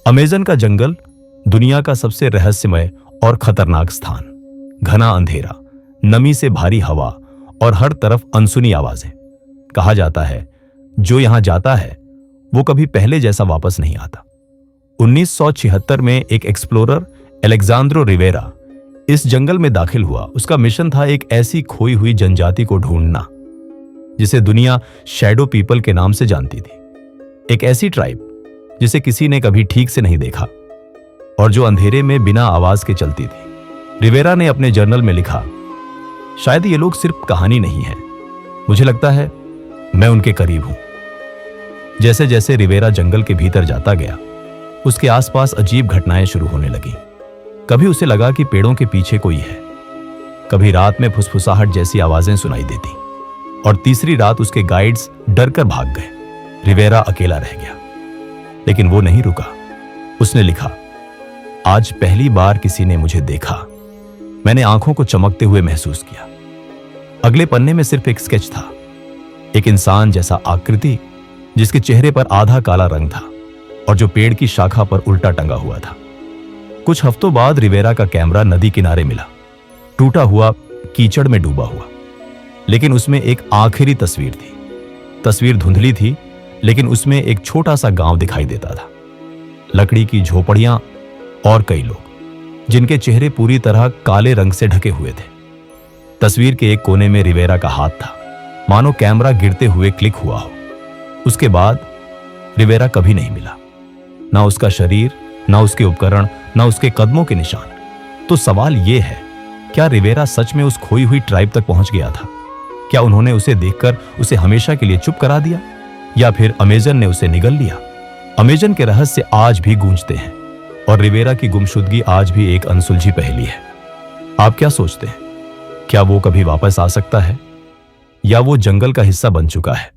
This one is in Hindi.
अमेज़न का जंगल दुनिया का सबसे रहस्यमय और खतरनाक स्थान। घना अंधेरा, नमी से भारी हवा और हर तरफ अनसुनी आवाजें। कहा जाता है जो यहां जाता है वो कभी पहले जैसा वापस नहीं आता। 1976 में एक एक्सप्लोरर एलेक्सांद्रो रिवेरा इस जंगल में दाखिल हुआ। उसका मिशन था एक ऐसी खोई हुई जनजाति को ढूंढना जिसे दुनिया शैडो पीपल के नाम से जानती थी। एक ऐसी ट्राइब जिसे किसी ने कभी ठीक से नहीं देखा और जो अंधेरे में बिना आवाज के चलती थी। रिवेरा ने अपने जर्नल में लिखा, शायद ये लोग सिर्फ कहानी नहीं है, मुझे लगता है मैं उनके करीब हूं। जैसे जैसे रिवेरा जंगल के भीतर जाता गया, उसके आसपास अजीब घटनाएं शुरू होने लगी। कभी उसे लगा कि पेड़ों के पीछे कोई है, कभी रात में फुसफुसाहट जैसी आवाजें सुनाई देती, और तीसरी रात उसके गाइड्स डरकर भाग गए। रिवेरा अकेला रह गया, लेकिन वो नहीं रुका। उसने लिखा, आज पहली बार किसी ने मुझे देखा। मैंने आंखों को चमकते हुए महसूस किया। अगले पन्ने में सिर्फ एक स्केच था, एक इंसान जैसा आकृति जिसके चेहरे पर आधा काला रंग था और जो पेड़ की शाखा पर उल्टा टंगा हुआ था। कुछ हफ्तों बाद रिवेरा का कैमरा नदी किनारे मिला, टूटा हुआ, कीचड़ में डूबा हुआ, लेकिन उसमें एक आखिरी तस्वीर थी। तस्वीर धुंधली थी, लेकिन उसमें एक छोटा सा गांव दिखाई देता था, लकड़ी की झोपड़ियां और कई लोग जिनके चेहरे पूरी तरह काले रंग से ढके हुए थे। तस्वीर के एक कोने में रिवेरा का हाथ था, मानो कैमरा गिरते हुए क्लिक हुआ हो। उसके बाद रिवेरा कभी नहीं मिला, ना उसका शरीर, ना उसके उपकरण, ना उसके कदमों के निशान। तो सवाल यह है, क्या रिवेरा सच में उस खोई हुई ट्राइब तक पहुंच गया था? क्या उन्होंने उसे देखकर उसे हमेशा के लिए चुप करा दिया, या फिर अमेज़न ने उसे निगल लिया? अमेज़न के रहस्य आज भी गूंजते हैं और रिवेरा की गुमशुदगी आज भी एक अनसुलझी पहेली है। आप क्या सोचते हैं? क्या वो कभी वापस आ सकता है, या वो जंगल का हिस्सा बन चुका है?